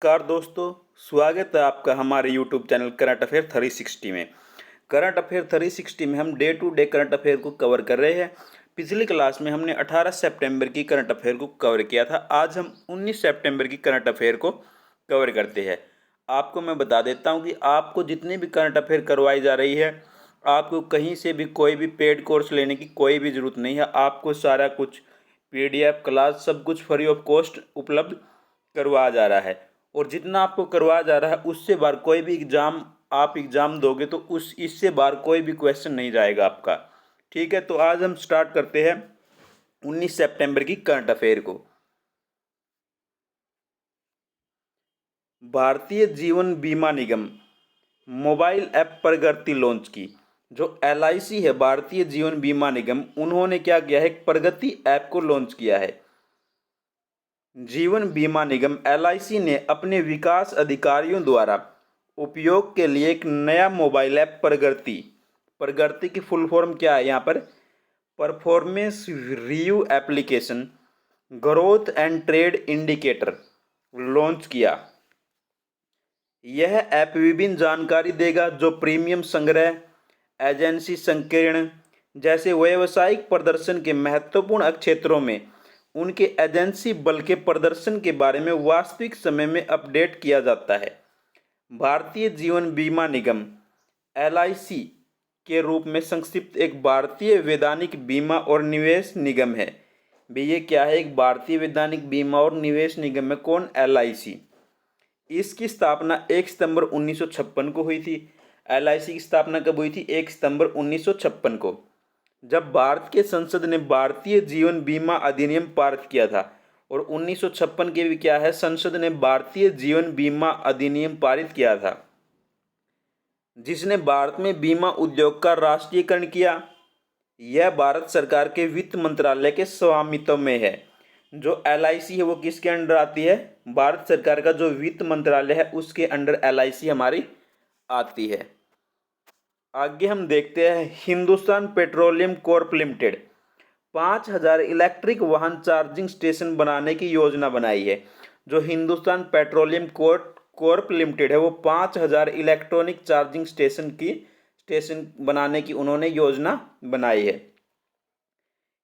नमस्कार दोस्तों। स्वागत है आपका हमारे यूट्यूब चैनल करंट अफेयर 360 में। करंट अफेयर 360 में हम day to day current affair को कवर कर रहे हैं। पिछली क्लास में हमने 18 सितंबर की करंट अफेयर को कवर किया था। आज हम 19 सितंबर की करंट अफेयर को कवर करते हैं। आपको मैं बता देता हूँ कि आपको जितनी भी करंट अफेयर करवाई जा रही है, आपको कहीं से भी कोई भी पेड कोर्स लेने की कोई भी ज़रूरत नहीं है। आपको सारा कुछ PDF क्लास सब कुछ फ्री ऑफ कॉस्ट उपलब्ध करवाया जा रहा है। और जितना आपको करवाया जा रहा है उससे बार कोई भी एग्ज़ाम दोगे तो उस इससे बार कोई भी क्वेश्चन नहीं जाएगा आपका। ठीक है, तो आज हम स्टार्ट करते हैं 19 सितंबर की करंट अफेयर को। भारतीय जीवन बीमा निगम मोबाइल ऐप प्रगति लॉन्च की। जो LIC है, भारतीय जीवन बीमा निगम, उन्होंने क्या किया है, प्रगति ऐप को लॉन्च किया है। जीवन बीमा निगम LIC ने अपने विकास अधिकारियों द्वारा उपयोग के लिए एक नया मोबाइल ऐप प्रगति की फुल फॉर्म क्या है यहाँ पर, performance review application growth and trade indicator launch किया। यह ऐप विभिन्न जानकारी देगा जो प्रीमियम संग्रह, एजेंसी संकीर्ण जैसे व्यावसायिक प्रदर्शन के महत्वपूर्ण क्षेत्रों में उनके एजेंसी बल के प्रदर्शन के बारे में वास्तविक समय में अपडेट किया जाता है। भारतीय जीवन बीमा निगम LIC के रूप में संक्षिप्त एक भारतीय वैधानिक बीमा और निवेश निगम है। भाई ये क्या है, एक भारतीय वैधानिक बीमा और निवेश निगम है। कौन? LIC। इसकी स्थापना 1 सितंबर 1956 को हुई थी। LIC की स्थापना कब हुई थी? 1 सितंबर 1956 को, जब भारत के संसद ने भारतीय जीवन बीमा अधिनियम पारित किया था। और 1956 के भी क्या है, संसद ने भारतीय जीवन बीमा अधिनियम पारित किया था, जिसने भारत में बीमा उद्योग का राष्ट्रीयकरण किया। यह भारत सरकार के वित्त मंत्रालय के स्वामित्व में है। जो LIC है वो किसके अंडर आती है? भारत सरकार का जो वित्त मंत्रालय है उसके अंडर LIC हमारी आती है। आगे हम देखते हैं, Hindustan petroleum Corp limited 5000 electric वाहन चार्जिंग स्टेशन बनाने की योजना बनाई है। जो हिंदुस्तान पेट्रोलियम कॉर्प लिमिटेड है वो 5000 इलेक्ट्रॉनिक चार्जिंग स्टेशन बनाने की उन्होंने योजना बनाई है।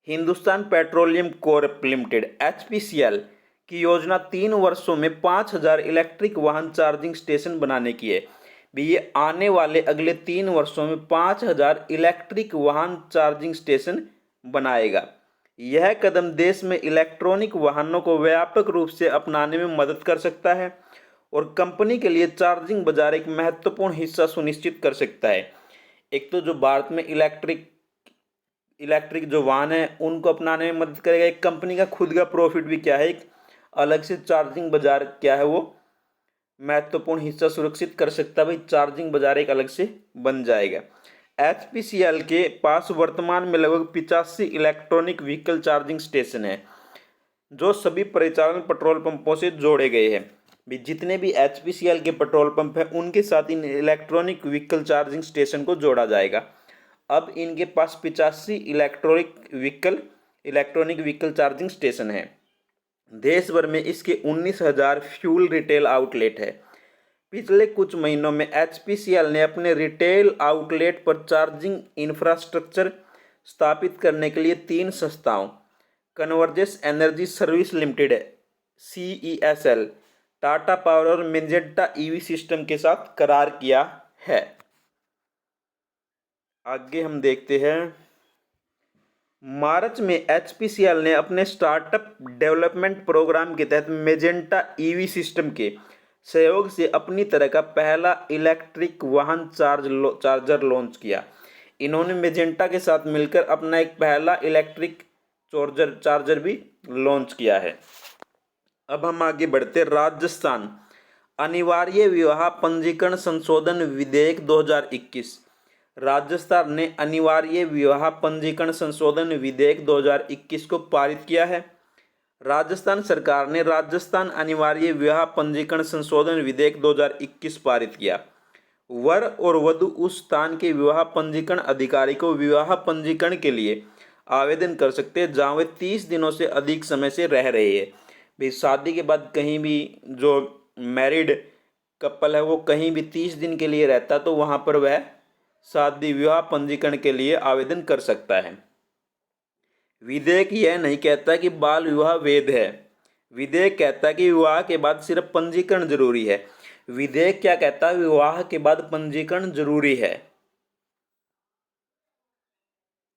Hindustan petroleum Corp limited HPCL की योजना 3 वर्षों में 5000 इलेक्ट्रिक वाहन चार्जिंग स्टेशन बनाने की है। भी ये आने वाले अगले 3 वर्षों में 5000 इलेक्ट्रिक वाहन चार्जिंग स्टेशन बनाएगा। यह कदम देश में इलेक्ट्रॉनिक वाहनों को व्यापक रूप से अपनाने में मदद कर सकता है और कंपनी के लिए चार्जिंग बाजार एक महत्वपूर्ण हिस्सा सुनिश्चित कर सकता है। एक तो जो भारत में इलेक्ट्रिक जो वाहन है उनको अपनाने में मदद करेगा। एक कंपनी का खुद का प्रॉफिट भी क्या है, एक अलग से चार्जिंग बाजार क्या है वो महत्वपूर्ण हिस्सा सुरक्षित कर सकता है। भाई चार्जिंग बाजार एक अलग से बन जाएगा। HPCL के पास वर्तमान में लगभग 85 इलेक्ट्रॉनिक व्हीकल चार्जिंग स्टेशन है जो सभी परिचालन पेट्रोल पंपों से जोड़े गए हैं। भी जितने भी HPCL के पेट्रोल पंप हैं उनके साथ इन इलेक्ट्रॉनिक व्हीकल चार्जिंग स्टेशन को जोड़ा जाएगा। अब इनके पास 85 इलेक्ट्रॉनिक व्हीकल चार्जिंग स्टेशन है। देश भर में इसके 19,000 फ्यूल रिटेल आउटलेट है। पिछले कुछ महीनों में HPCL ने अपने रिटेल आउटलेट पर चार्जिंग इंफ्रास्ट्रक्चर स्थापित करने के लिए 3 संस्थाओं convergence energy service limited CESL, Tata power और मेजेंटा EV सिस्टम के साथ करार किया है। आगे हम देखते हैं, मार्च में HPCL ने अपने स्टार्टअप डेवलपमेंट प्रोग्राम के तहत मेजेंटा EV सिस्टम के सहयोग से अपनी तरह का पहला इलेक्ट्रिक वाहन चार्जर लॉन्च किया। इन्होंने मेजेंटा के साथ मिलकर अपना एक पहला इलेक्ट्रिक चार्जर भी लॉन्च किया है। अब हम आगे बढ़ते, राजस्थान अनिवार्य विवाह पंजीकरण संशोधन विधेयक 2021। राजस्थान ने अनिवार्य विवाह पंजीकरण संशोधन विधेयक 2021 को पारित किया है। राजस्थान सरकार ने राजस्थान अनिवार्य विवाह पंजीकरण संशोधन विधेयक 2021 पारित किया। वर और वधू उस स्थान के विवाह पंजीकरण अधिकारी को विवाह पंजीकरण के लिए आवेदन कर सकते हैं जहाँ वे 30 दिनों से अधिक समय से रह रहे हैं। भाई शादी के बाद कहीं भी जो मैरिड कपल है वो कहीं भी 30 दिन के लिए रहता तो वहाँ पर वह शादी विवाह पंजीकरण के लिए आवेदन कर सकता है। विधेयक यह नहीं कहता कि बाल विवाह वैध है। विधेयक कहता है कि विवाह के बाद सिर्फ पंजीकरण जरूरी है। विधेयक क्या कहता है? विवाह के बाद पंजीकरण जरूरी है।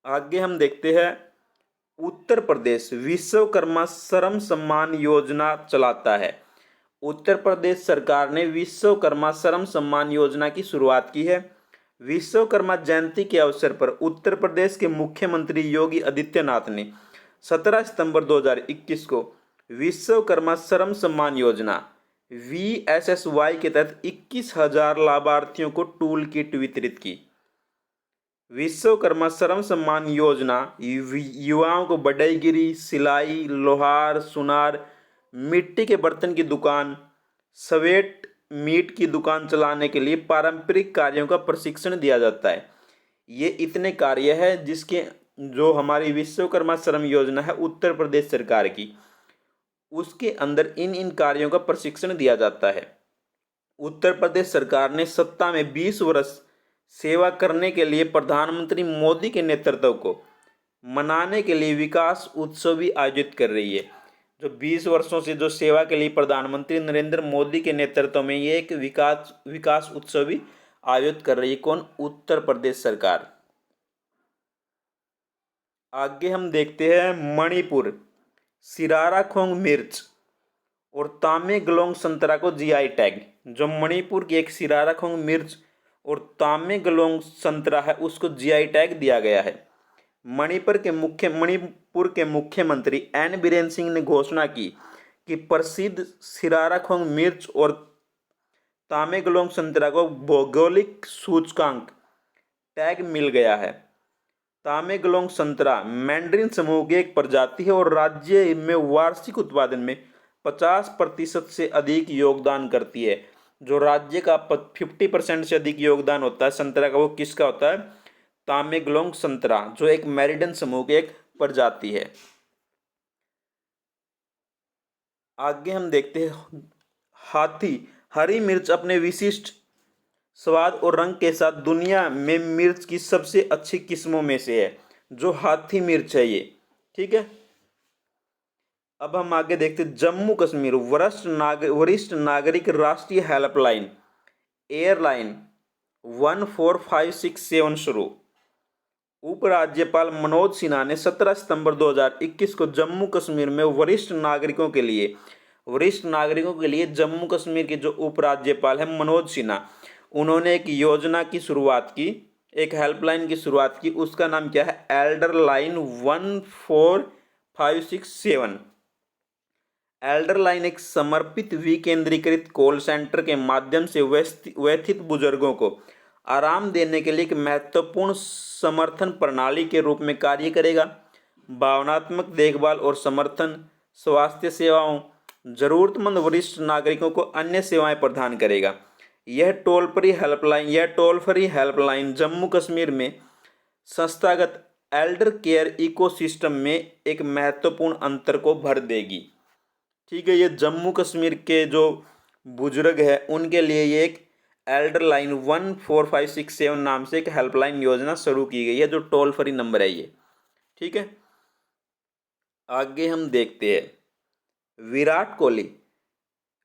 आगे हम देखते हैं, उत्तर प्रदेश विश्वकर्मा श्रम सम्मान योजना चलाता है। उत्तर प्रदेश सरकार ने विश्वकर्मा श्रम सम्मान योजना की शुरुआत की है। विश्वकर्मा जयंती के अवसर पर उत्तर प्रदेश के मुख्यमंत्री योगी आदित्यनाथ ने 17 सितंबर 2021 को विश्वकर्मा श्रम सम्मान योजना VSSY के तहत 21,000 लाभार्थियों को टूल किट वितरित की। विश्वकर्मा श्रम सम्मान योजना युवाओं को बढ़ईगिरी, सिलाई, लोहार, सुनार, मिट्टी के बर्तन की दुकान, सवेट मीट की दुकान चलाने के लिए पारंपरिक कार्यों का प्रशिक्षण दिया जाता है। ये इतने कार्य है जिसके जो हमारी विश्वकर्मा श्रम योजना है उत्तर प्रदेश सरकार की, उसके अंदर इन कार्यों का प्रशिक्षण दिया जाता है। उत्तर प्रदेश सरकार ने सत्ता में 20 वर्ष सेवा करने के लिए प्रधानमंत्री मोदी के नेतृत्व को मनाने के लिए विकास उत्सव भी आयोजित कर रही है। जो 20 वर्षों से जो सेवा के लिए प्रधानमंत्री नरेंद्र मोदी के नेतृत्व में ये एक विकास उत्सव भी आयोजित कर रही है। कौन? उत्तर प्रदेश सरकार। आगे हम देखते हैं, मणिपुर सिराराखोंग मिर्च और तामेगलोंग संतरा को GI टैग। जो मणिपुर की एक सिराराखोंग मिर्च और तामेगलोंग संतरा है उसको GI टैग दिया गया है। मणिपुर के मुख्यमंत्री N बीरेन सिंह ने घोषणा की कि प्रसिद्ध सिराराखोंग मिर्च और तामेगलोंग संतरा को भौगोलिक सूचकांक टैग मिल गया है। तामेगलोंग संतरा मैंड्रिन समूह की एक प्रजाति है और राज्य में वार्षिक उत्पादन में 50% से अधिक योगदान करती है। जो राज्य का 50% से अधिक योगदान होता है संतरा का, वो किसका होता है? तामेगलोंग संतरा, जो एक मैरिडन समूह की एक प्रजाति है। आगे हम देखते हैं, हाथी हरी मिर्च अपने विशिष्ट स्वाद और रंग के साथ दुनिया में मिर्च की सबसे अच्छी किस्मों में से है। जो हाथी मिर्च है ये, ठीक है। अब हम आगे देखते हैं, जम्मू कश्मीर वरिष्ठ नागरिक राष्ट्रीय हेल्पलाइन एयरलाइन 14567 शुरू। उपराज्यपाल मनोज सिन्हा ने 17 सितंबर 2021 को जम्मू कश्मीर में वरिष्ठ नागरिकों के लिए जम्मू कश्मीर के जो उपराज्यपाल है मनोज सिन्हा, उन्होंने एक योजना की शुरुआत की, एक हेल्पलाइन की शुरुआत की। उसका नाम क्या है? Elder line 14567। एल्डर लाइन एक समर्पित विकेंद्रीकृत कॉल सेंटर के माध्यम से व्यथित बुजुर्गों को आराम देने के लिए एक महत्वपूर्ण समर्थन प्रणाली के रूप में कार्य करेगा। भावनात्मक देखभाल और समर्थन, स्वास्थ्य सेवाओं, जरूरतमंद वरिष्ठ नागरिकों को अन्य सेवाएं प्रदान करेगा। यह toll free helpline Jammu Kashmir में संस्थागत एल्डर केयर इकोसिस्टम में एक महत्वपूर्ण अंतर को भर देगी। ठीक है, ये जम्मू कश्मीर के जो बुजुर्ग है उनके लिए ये एक एल्डर लाइन 14567 नाम से एक हेल्पलाइन योजना शुरू की गई है, जो टोल फ्री नंबर है ये। ठीक है, आगे हम देखते हैं, विराट कोहली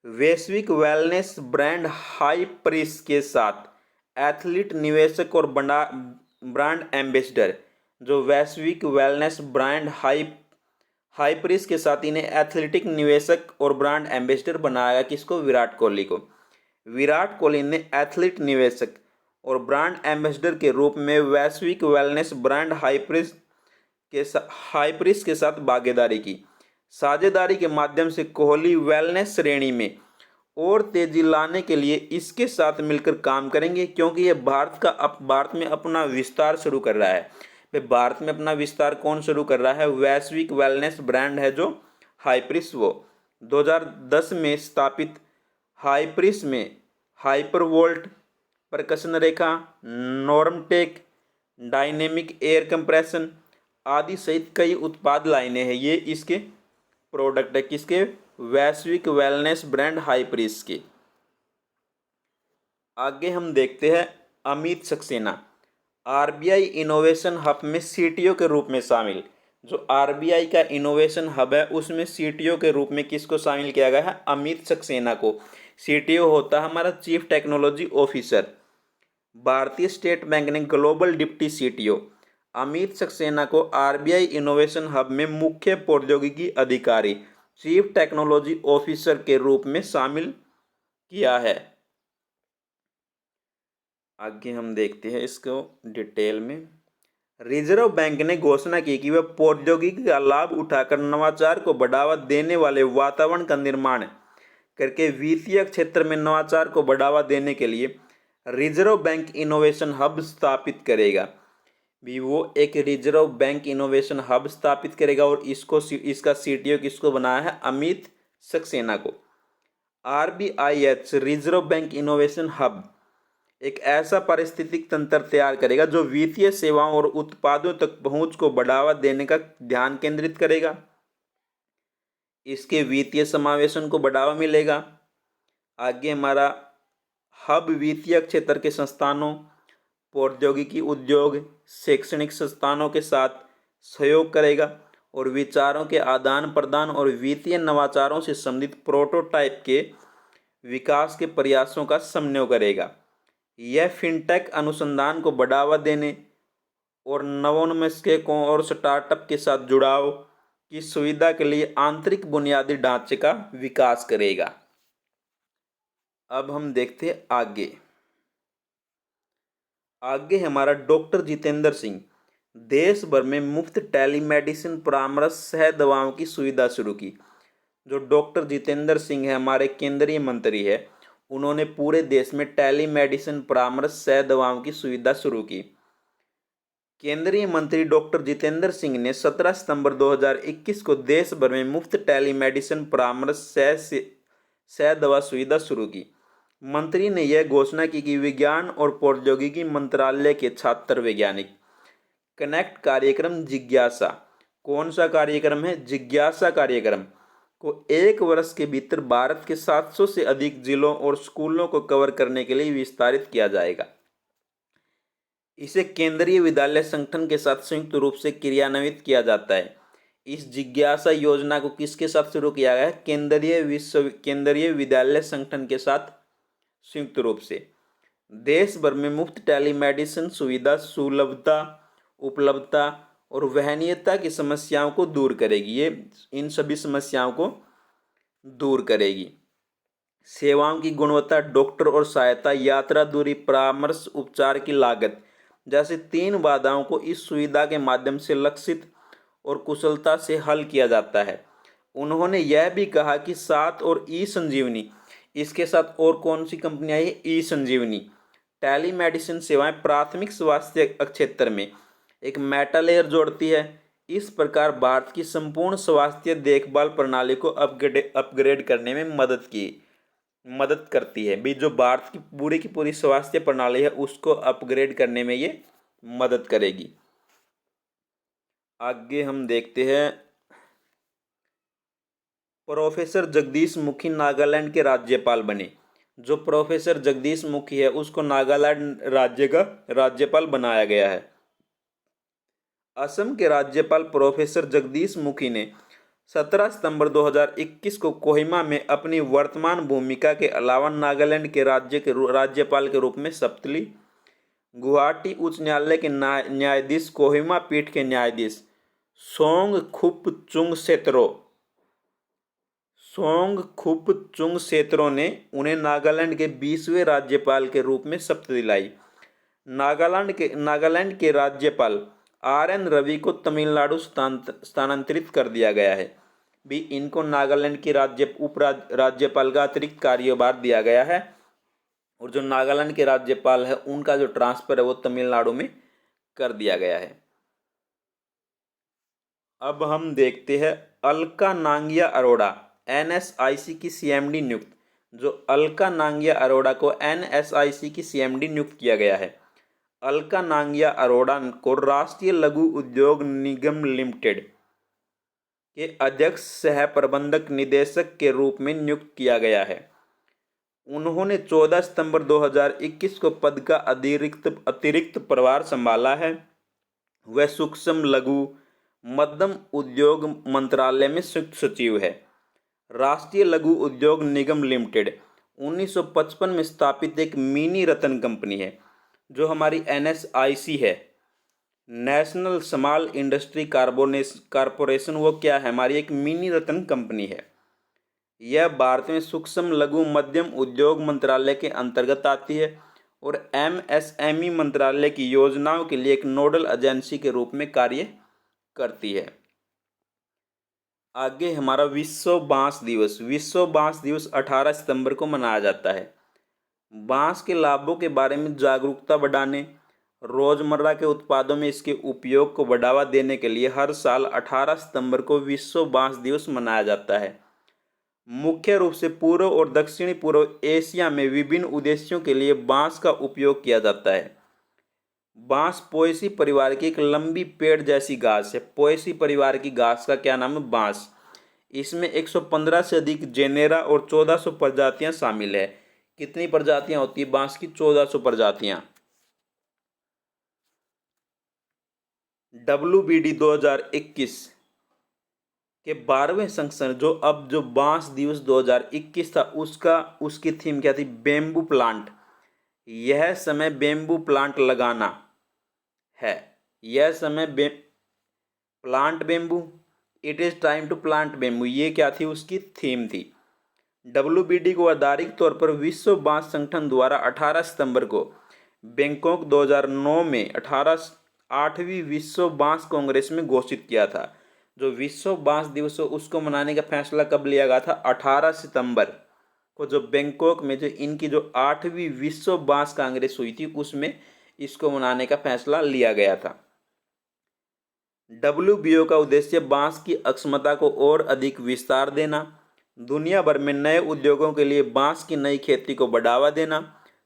वैश्विक वेलनेस ब्रांड हाइपरिस के साथ एथलीट, निवेशक और ब्रांड एम्बेसडर। जो वैश्विक वेलनेस ब्रांड हाइपरिस के साथ इन्हें एथलेटिक, निवेशक और ब्रांड एम्बेसडर बनाया। किसको? विराट कोहली को। विराट कोहली ने एथलीट, निवेशक और ब्रांड एम्बेसडर के रूप में वैश्विक वेलनेस ब्रांड हाइपरिस के साथ भागीदारी की। साझेदारी के माध्यम से कोहली वेलनेस श्रेणी में और तेजी लाने के लिए इसके साथ मिलकर काम करेंगे, क्योंकि ये भारत में अपना विस्तार शुरू कर रहा है। भारत में अपना विस्तार कौन शुरू कर रहा है? वैश्विक वेलनेस ब्रांड है जो हाइपरिस। वो 2010 में स्थापित हाइपरिस में हाइपरवोल्ट, प्रकाशन रेखा, नॉर्मटेक, डायनेमिक एयर कंप्रेशन आदि सहित कई उत्पाद लाइनें हैं। ये इसके प्रोडक्ट है। किसके? वैश्विक वेलनेस ब्रांड हाइपरिस की। आगे हम देखते हैं Amit Saxena, RBI innovation hub में सीटीओ के रूप में शामिल। जो आरबीआई का इनोवेशन हब है उसमें सीटीओ के रूप में किसको शामिल किया गया है? अमित सक्सेना को। सीटीओ होता है हमारा चीफ टेक्नोलॉजी ऑफिसर। भारतीय स्टेट बैंक ने global deputy CTO Amit Saxena को आरबीआई इनोवेशन हब में मुख्य प्रौद्योगिकी अधिकारी चीफ टेक्नोलॉजी ऑफिसर के रूप में शामिल किया है। आगे हम देखते हैं इसको डिटेल में। रिजर्व बैंक ने घोषणा की कि वह प्रौद्योगिकी का लाभ उठाकर नवाचार को बढ़ावा देने वाले वातावरण का निर्माण करके वित्तीय क्षेत्र में नवाचार को बढ़ावा देने के लिए रिजर्व बैंक इनोवेशन हब स्थापित करेगा। भी वो एक रिजर्व बैंक इनोवेशन हब स्थापित करेगा और इसका सीटीओ किसको बनाया है? अमित सक्सेना को। आरबीआईएच रिजर्व बैंक इनोवेशन हब एक ऐसा पारिस्थितिक तंत्र तैयार करेगा जो वित्तीय सेवाओं और उत्पादों तक पहुंच को बढ़ावा देने का ध्यान केंद्रित करेगा। इसके वित्तीय समावेशन को बढ़ावा मिलेगा। आगे हमारा हब वित्तीय क्षेत्र के संस्थानों, प्रौद्योगिकी उद्योग, शैक्षणिक संस्थानों के साथ सहयोग करेगा और विचारों के आदान प्रदान और वित्तीय नवाचारों से संबंधित प्रोटोटाइप के विकास के प्रयासों का समन्वय करेगा। यह फिनटेक अनुसंधान को बढ़ावा देने और नवोन्मेषकों और स्टार्टअप के साथ जुड़ाव की सुविधा के लिए आंतरिक बुनियादी ढांचे का विकास करेगा। अब हम देखते हैं आगे हमारा डॉक्टर जितेंद्र सिंह देश भर में मुफ्त टेलीमेडिसिन परामर्श सह दवाओं की सुविधा शुरू की। जो डॉक्टर जितेंद्र सिंह है हमारे केंद्रीय मंत्री है, उन्होंने पूरे देश में टेलीमेडिसिन परामर्श सह दवाओं की सुविधा शुरू की। केंद्रीय मंत्री डॉक्टर जितेंद्र सिंह ने 17 सितंबर 2021 को देश भर में मुफ्त टेलीमेडिसिन परामर्श सह दवा सुविधा शुरू की। मंत्री ने यह घोषणा की कि विज्ञान और प्रौद्योगिकी मंत्रालय के छात्र वैज्ञानिक कनेक्ट कार्यक्रम जिज्ञासा, कौन सा कार्यक्रम है? जिज्ञासा कार्यक्रम को 1 वर्ष के भीतर भारत के 700 से अधिक जिलों और स्कूलों को कवर करने के लिए विस्तारित किया जाएगा। इसे केंद्रीय विद्यालय संगठन के साथ संयुक्त रूप से क्रियान्वित किया जाता है। इस जिज्ञासा योजना को किसके साथ शुरू किया गया है? केंद्रीय विद्यालय संगठन के साथ संयुक्त रूप से। देश भर में मुफ्त टेलीमेडिसिन सुविधा सुलभता, उपलब्धता और वहनीयता की समस्याओं को दूर करेगी। ये इन सभी समस्याओं को दूर करेगी। सेवाओं की गुणवत्ता, डॉक्टर और सहायता, यात्रा दूरी, परामर्श, उपचार की लागत जैसे 3 बाधाओं को इस सुविधा के माध्यम से लक्षित और कुशलता से हल किया जाता है। उन्होंने यह भी कहा कि साथ और ई संजीवनी, इसके साथ और कौन सी कंपनी आई है? ई संजीवनी टेलीमेडिसिन सेवाएं प्राथमिक स्वास्थ्य क्षेत्र में एक मेटा लेयर जोड़ती है। इस प्रकार भारत की संपूर्ण स्वास्थ्य देखभाल प्रणाली को अपग्रेड करने में मदद करती है। भी जो भारत की पूरी स्वास्थ्य प्रणाली है उसको अपग्रेड करने में ये मदद करेगी। आगे हम देखते हैं प्रोफेसर जगदीश मुखी नागालैंड के राज्यपाल बने। जो प्रोफेसर जगदीश मुखी है उसको नागालैंड राज्य का राज्यपाल बनाया गया है। असम के राज्यपाल प्रोफेसर जगदीश मुखी ने 17 सितंबर 2021 को कोहिमा में अपनी वर्तमान भूमिका के अलावा नागालैंड के राज्यपाल के रूप में शपथ ली। गुवाहाटी उच्च न्यायालय के न्यायाधीश, कोहिमा पीठ के न्यायाधीश सोंगखुप चुंगसेत्रो ने उन्हें नागालैंड के 20वें राज्यपाल के रूप में शपथ दिलाई। नागालैंड के राज्यपाल RN रवि को तमिलनाडु स्थानांतरित कर दिया गया है। भी इनको नागालैंड के राज्यपाल का अतिरिक्त कार्यभार दिया गया है और जो नागालैंड के राज्यपाल है उनका जो ट्रांसफर है वो तमिलनाडु में कर दिया गया है। अब हम देखते हैं अलका नांगिया अरोड़ा NSIC की CMD नियुक्त। जो अलका नांगिया अरोड़ा को NSIC की CMD नियुक्त किया गया है। अलका नांगिया अरोड़ा को राष्ट्रीय लघु उद्योग निगम लिमिटेड के अध्यक्ष सह प्रबंधक निदेशक के रूप में नियुक्त किया गया है। उन्होंने 14 सितंबर 2021 को पद का अतिरिक्त प्रभार संभाला है। वह सूक्ष्म लघु मध्यम उद्योग मंत्रालय में संयुक्त सचिव है। राष्ट्रीय लघु उद्योग निगम लिमिटेड 1955 में स्थापित एक मिनी रत्न कंपनी है। जो हमारी NSIC है, नेशनल स्मॉल इंडस्ट्री कारपोरेशन, वो क्या है, हमारी एक मिनी रत्न कंपनी है। यह भारत में सूक्ष्म लघु मध्यम उद्योग मंत्रालय के अंतर्गत आती है और MSME मंत्रालय की योजनाओं के लिए एक नोडल एजेंसी के रूप में कार्य करती है। आगे हमारा विश्व बांस दिवस। विश्व बांस दिवस 18 सितंबर को मनाया जाता है। बांस के लाभों के बारे में जागरूकता बढ़ाने, रोजमर्रा के उत्पादों में इसके उपयोग को बढ़ावा देने के लिए हर साल 18 सितंबर को विश्व बांस दिवस मनाया जाता है। मुख्य रूप से पूर्व और दक्षिणी पूर्व एशिया में विभिन्न उद्देश्यों के लिए बांस का उपयोग किया जाता है। बांस पोएसी परिवार की एक लंबी पेड़ जैसी घास है। पोएसी परिवार की घास का क्या नाम है? बांस। इसमें 115 से अधिक जेनेरा और 1400 प्रजातियां शामिल है। कितनी प्रजातियां होती है बांस की? 1400 प्रजातियां। WBD 2021 के 12वें संस्करण जो बांस दिवस 2021 था, उसकी थीम क्या थी? Bamboo plant. यह समय बेम्बू प्लांट लगाना है। यह समय plant bamboo, it is time to plant bamboo, ये क्या थी? उसकी थीम थी। WBD को आधिकारिक तौर पर विश्व बांस संगठन द्वारा 18 सितंबर को बैंकॉक 2009 में 8वीं विश्व बांस कांग्रेस में घोषित किया था। जो विश्व बांस दिवस हो उसको मनाने का फैसला कब लिया गया था? 18 सितंबर को जो बैंकॉक में जो इनकी जो 8वीं विश्व बांस कांग्रेस हुई थी उसमें इसको मनाने का फैसला लिया गया था। WBO का उद्देश्य बांस की अक्षमता को और अधिक विस्तार देना, दुनिया भर में नए उद्योगों के लिए बांस की नई खेती को बढ़ावा देना,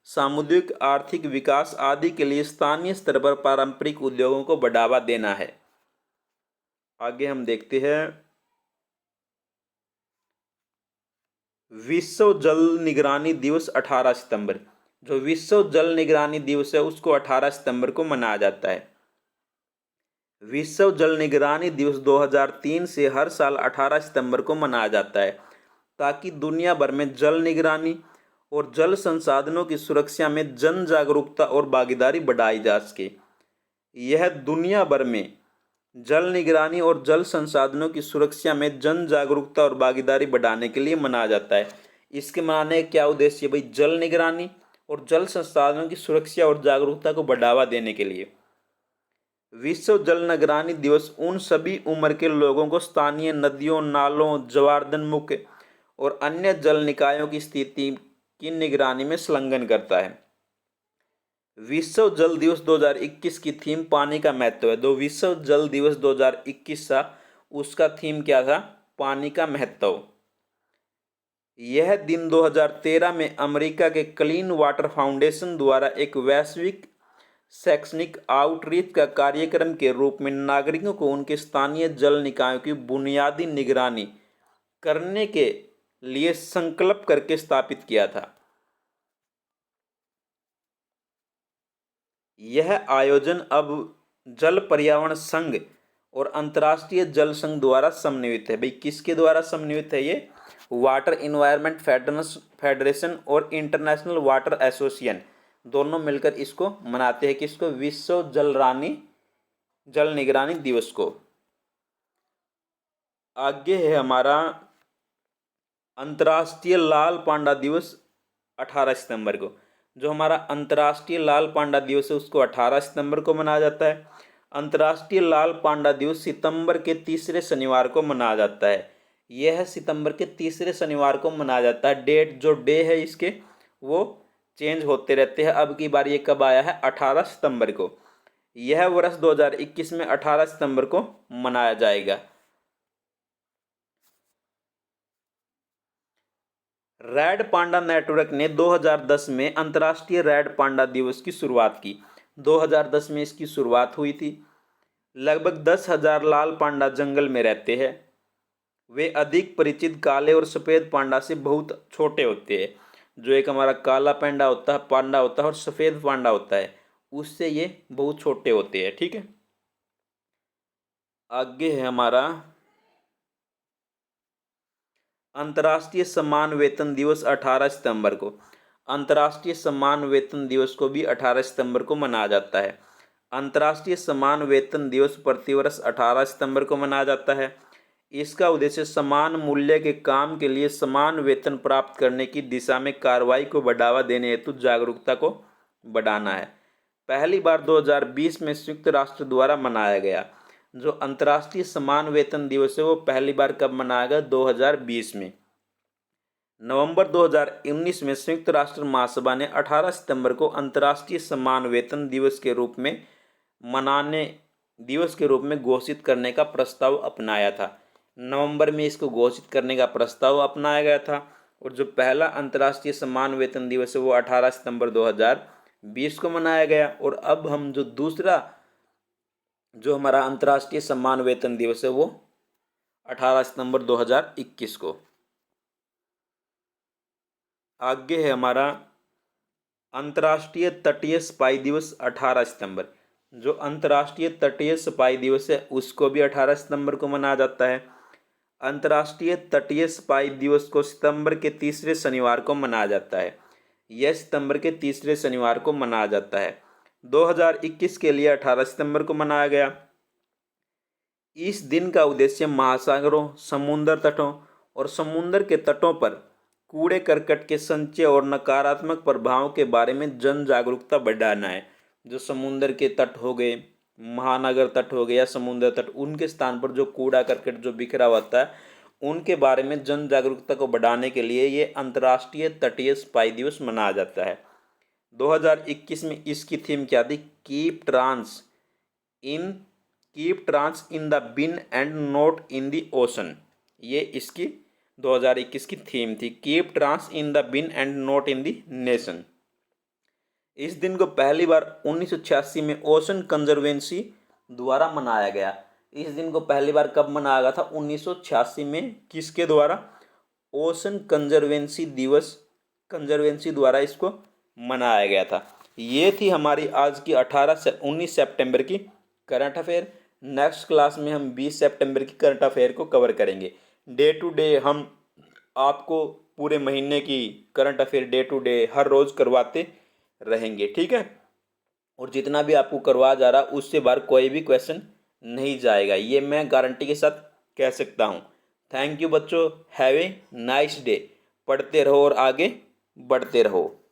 सामुदायिक आर्थिक विकास आदि के लिए स्थानीय स्तर पर पारंपरिक उद्योगों को बढ़ावा देना है। आगे हम देखते हैं विश्व जल निगरानी दिवस 18 सितंबर। जो विश्व जल निगरानी दिवस है उसको 18 सितंबर को मनाया जाता है। विश्व जल निगरानी दिवस 2003 से हर साल 18 सितंबर को मनाया जाता है ताकि दुनिया भर में जल निगरानी और जल संसाधनों की सुरक्षा में जन जागरूकता और भागीदारी बढ़ाई जा सके। यह दुनिया भर में जल निगरानी और जल संसाधनों की सुरक्षा में जन जागरूकता और भागीदारी बढ़ाने के लिए मनाया जाता है। इसके मनाने का क्या उद्देश्य है भाई? जल निगरानी और जल संसाधनों की सुरक्षा और जागरूकता को बढ़ावा देने के लिए। विश्व जल निगरानी दिवस उन सभी उम्र के लोगों को स्थानीय नदियों, नालों, जवारदन मुख और अन्य जल निकायों की स्थिति की निगरानी में संलग्न करता है। विश्व जल दिवस 2021 की थीम पानी का महत्व है। विश्व जल दिवस 2021 था, उसका थीम क्या था? पानी का महत्व। यह दिन 2013 में अमेरिका के क्लीन वाटर फाउंडेशन द्वारा एक वैश्विक शैक्षणिक आउटरीच का कार्यक्रम के रूप में नागरिकों को उनके स्थानीय जल निकायों की बुनियादी निगरानी करने के लिए संकल्प करके स्थापित किया था। यह आयोजन अब जल पर्यावरण संघ और अंतर्राष्ट्रीय जल संघ द्वारा समन्वित है। भाई किसके द्वारा समन्वित है? ये वाटर इन्वायरमेंट फेडरेशन और इंटरनेशनल वाटर एसोसिएशन दोनों मिलकर इसको मनाते हैं। किसको? विश्व जल निगरानी दिवस को। आगे है हमारा अंतर्राष्ट्रीय लाल पांडा दिवस 18 सितंबर को। जो हमारा अंतर्राष्ट्रीय लाल पांडा दिवस है उसको 18 सितंबर को मनाया जाता है। अंतर्राष्ट्रीय लाल पांडा दिवस सितंबर के तीसरे शनिवार को मनाया जाता है। यह सितंबर के तीसरे शनिवार को मनाया जाता है। डे है इसके वो चेंज होते रहते हैं। अब की बार ये कब आया है? 18 सितंबर को। यह वर्ष 2021 में 18 सितंबर को मनाया जाएगा। रेड पांडा नेटवर्क ने 2010 में अंतर्राष्ट्रीय रेड पांडा दिवस की शुरुआत की। 2010 में इसकी शुरुआत हुई थी। लगभग 10,000 लाल पांडा जंगल में रहते हैं। वे अधिक परिचित काले और सफ़ेद पांडा से बहुत छोटे होते हैं। जो एक हमारा काला पांडा होता है और सफ़ेद पांडा होता है, उससे ये बहुत छोटे होते हैं। ठीक है, आगे है हमारा अंतर्राष्ट्रीय समान वेतन दिवस 18 सितंबर को। अंतर्राष्ट्रीय समान वेतन दिवस को भी 18 सितंबर को मनाया जाता है। अंतर्राष्ट्रीय समान वेतन दिवस प्रतिवर्ष 18 सितंबर को मनाया जाता है। इसका उद्देश्य समान मूल्य के काम के लिए समान वेतन प्राप्त करने की दिशा में कार्रवाई को बढ़ावा देने हेतु जागरूकता को बढ़ाना है। पहली बार 2020 में संयुक्त राष्ट्र द्वारा मनाया गया। जो अंतर्राष्ट्रीय समान वेतन दिवस है वो पहली बार कब मनाया गया? 2020 में। नवंबर 2019 में संयुक्त राष्ट्र महासभा ने 18 सितंबर को अंतर्राष्ट्रीय समान वेतन दिवस के रूप में घोषित करने का प्रस्ताव अपनाया था। नवंबर में इसको घोषित करने का प्रस्ताव अपनाया गया था और जो पहला अंतर्राष्ट्रीय समान वेतन दिवस है वो 18 सितंबर 2020 को मनाया गया। और अब हम जो दूसरा जो हमारा अंतर्राष्ट्रीय समान वेतन दिवस है वो 18 सितंबर 2021 को। आगे है हमारा अंतर्राष्ट्रीय तटीय सिपाही दिवस 18 सितंबर। जो अंतर्राष्ट्रीय तटीय सिपाही दिवस है उसको भी 18 सितंबर को मनाया जाता है। अंतर्राष्ट्रीय तटीय सिपाही दिवस को सितंबर के तीसरे शनिवार को मनाया जाता है। यह सितंबर के तीसरे शनिवार को मनाया जाता है। 2021 के लिए 18 सितंबर को मनाया गया। इस दिन का उद्देश्य महासागरों, समुद्र तटों और समुद्र के तटों पर कूड़े करकट के संचय और नकारात्मक प्रभावों के बारे में जन जागरूकता बढ़ाना है। जो समुद्र के तट हो गए, महानगर तट हो गए या समुद्र तट, उनके स्थान पर जो कूड़ा करकट जो बिखरा होता है उनके बारे में जन जागरूकता को बढ़ाने के लिए ये अंतर्राष्ट्रीय तटीय सिपाही दिवस मनाया जाता है। 2021 में इसकी थीम क्या थी? Keep trash in the bin and not in the ocean. ये इसकी 2021 की थीम थी, keep trash in the bin and not in the nation. इस दिन को पहली बार 1986 में ओशन कंजर्वेंसी द्वारा मनाया गया। इस दिन को पहली बार कब मनाया गया था? 1986 में। किसके द्वारा? ओशन कंजर्वेंसी द्वारा इसको मनाया गया था। ये थी हमारी आज की 18 से 19 सितंबर की करंट अफेयर। नेक्स्ट क्लास में हम 20 सितंबर की करंट अफेयर को कवर करेंगे। डे टू डे हम आपको पूरे महीने की current affair day to day हर रोज़ करवाते रहेंगे। ठीक है, और जितना भी आपको करवा जा रहा उससे बाहर कोई भी क्वेश्चन नहीं जाएगा, ये मैं गारंटी के साथ कह सकता हूँ। थैंक यू बच्चों, हैव ए नाइस डे। पढ़ते रहो और आगे बढ़ते रहो।